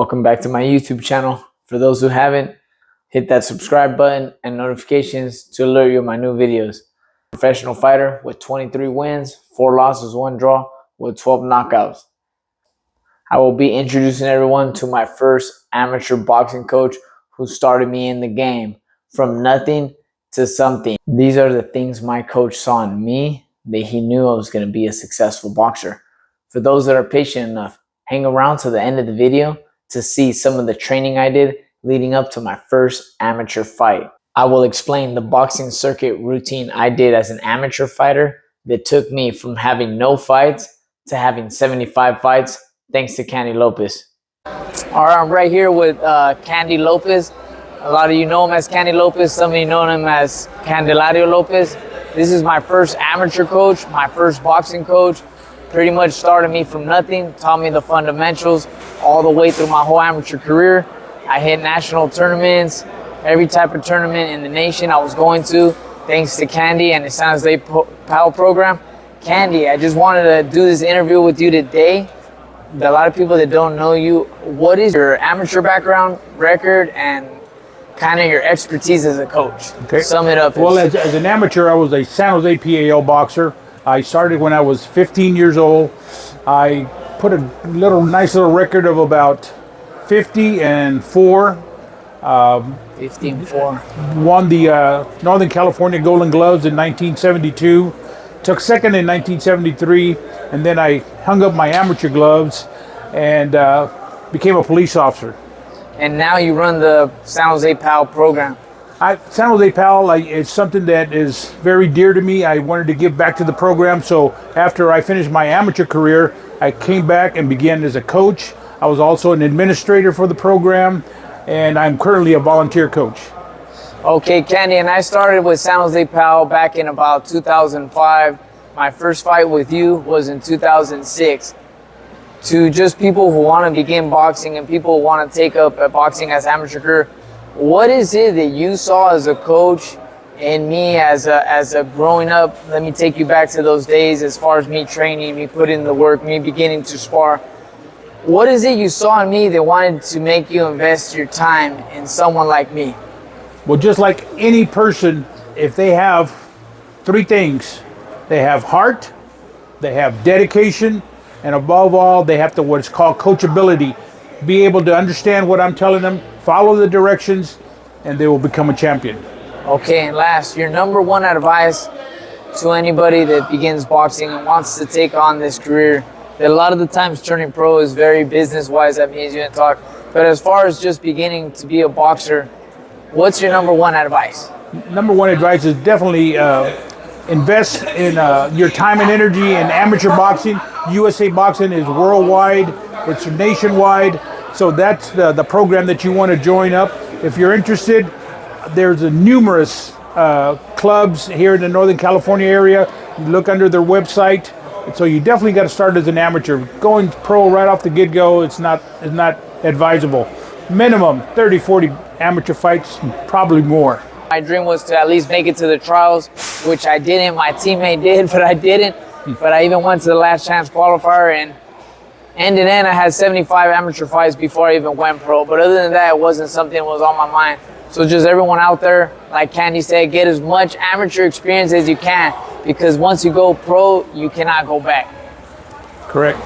Welcome back to my YouTube channel. For those who haven't, hit that subscribe button and notifications to alert you of my new videos. Professional fighter with 23 wins, 4 losses, 1 draw, with 12 knockouts. I will be introducing everyone to my first amateur boxing coach who started me in the game from nothing to something. These are the things my coach saw in me that he knew I was going to be a successful boxer. For those that are patient enough, hang around to the end of the video to see some of the training I did leading up to my first amateur fight. I will explain the boxing circuit routine I did as an amateur fighter that took me from having no fights to having 75 fights thanks to Candelario Lopez. All right, I'm right here with Candelario Lopez. A lot of you know him as Candelario Lopez. Some of you know him as Candelario Lopez. This is my first amateur coach, my first boxing coach. Pretty much started me from nothing, taught me the fundamentals all the way through my whole amateur career. I hit national tournaments, every type of tournament in the nation I was going to, thanks to Candy and the San Jose PAL program. Candy, I just wanted to do this interview with you today. A lot of people that don't know you, what is your amateur background, record, and kind of your expertise as a coach? Okay. Sum it up. Well, as an amateur, I was a San Jose PAL boxer. I started when I was 15 years old. I put a nice little record of about 50-4. 15-4. Won the Northern California Golden Gloves in 1972. Took second in 1973, and then I hung up my amateur gloves and became a police officer. And now you run the San Jose PAL program. San Jose PAL is something that is very dear to me. I wanted to give back to the program, so after I finished my amateur career, I came back and began as a coach. I was also an administrator for the program, and I'm currently a volunteer coach. Okay, Candy, and I started with San Jose PAL back in about 2005. My first fight with you was in 2006. To just people who want to begin boxing and people who want to take up boxing as amateur career, what is it that you saw as a coach in me as a growing up? Let me take you back to those days as far as me training, me putting in the work, me beginning to spar. What is it you saw in me that wanted to make you invest your time in someone like me? Well, just like any person, if they have 3 things, they have heart, they have dedication, and above all, they have what's called coachability. Be able to understand what I'm telling them, follow the directions, and they will become a champion. Okay, and last, your number one advice to anybody that begins boxing and wants to take on this career, that a lot of the times turning pro is very business-wise, that means you didn't talk, but as far as just beginning to be a boxer, what's your number one advice? Number one advice is definitely invest in your time and energy in amateur boxing. USA Boxing is worldwide, it's nationwide, so that's the program that you want to join up. If you're interested, there's numerous clubs here in the Northern California area. You look under their website, so you definitely got to start as an amateur. Going pro right off the get-go, it's not advisable. Minimum 30, 40 amateur fights, probably more. My dream was to at least make it to the trials, which I didn't. My teammate did, but I didn't. But I even went to the last chance qualifier, and end in end, I had 75 amateur fights before I even went pro. But other than that, it wasn't something that was on my mind. So just everyone out there, like Candy said, get as much amateur experience as you can, because once you go pro, you cannot go back. Correct.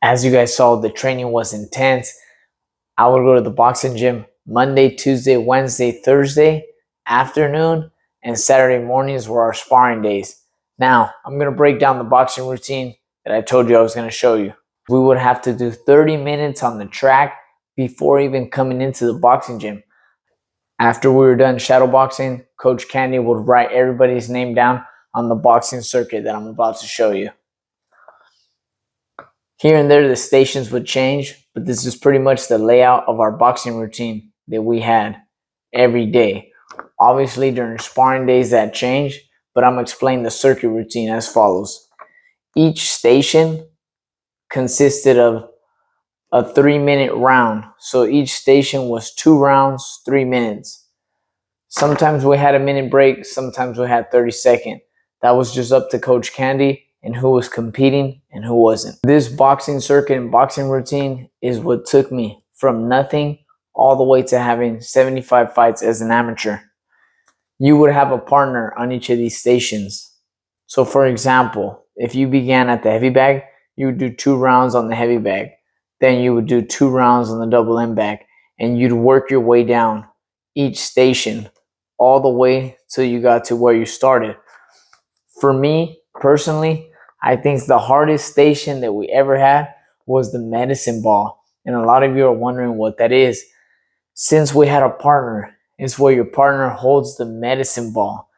As you guys saw, the training was intense. I would go to the boxing gym Monday, Tuesday, Wednesday, Thursday afternoon, and Saturday mornings were our sparring days. Now, I'm going to break down the boxing routine that I told you I was going to show you. We would have to do 30 minutes on the track before even coming into the boxing gym. After we were done shadow boxing, Coach Candy would write everybody's name down on the boxing circuit that I'm about to show you. Here and there, the stations would change, but this is pretty much the layout of our boxing routine that we had every day. Obviously, during sparring days, that changed, but I'm explaining the circuit routine as follows. Each station consisted of a 3-minute round. So each station was 2 rounds, 3 minutes. Sometimes we had a minute break, sometimes we had 30 seconds. That was just up to Coach Candy and who was competing and who wasn't. This boxing circuit and boxing routine is what took me from nothing all the way to having 75 fights as an amateur. You would have a partner on each of these stations. So for example, if you began at the heavy bag, you would do 2 rounds on the heavy bag. Then you would do 2 rounds on the double end bag, and you'd work your way down each station all the way till you got to where you started. For me, personally, I think the hardest station that we ever had was the medicine ball. And a lot of you are wondering what that is. Since we had a partner, it's where your partner holds the medicine ball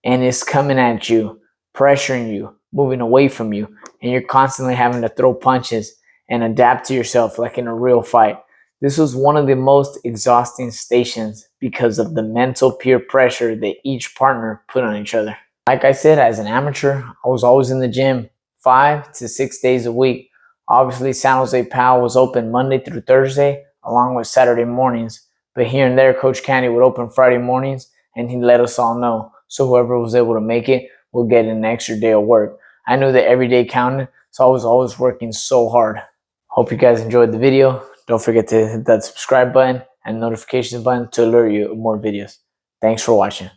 and is coming at you, pressuring you, moving away from you, and you're constantly having to throw punches and adapt to yourself like in a real fight. This was one of the most exhausting stations because of the mental peer pressure that each partner put on each other. Like I said, as an amateur, I was always in the gym 5 to 6 days a week. Obviously, San Jose Pal was open Monday through Thursday, along with Saturday mornings. But here and there, Coach Candy would open Friday mornings, and he'd let us all know. So whoever was able to make it would get an extra day of work. I knew that every day counted, so I was always working so hard. Hope you guys enjoyed the video. Don't forget to hit that subscribe button and notifications button to alert you of more videos. Thanks for watching.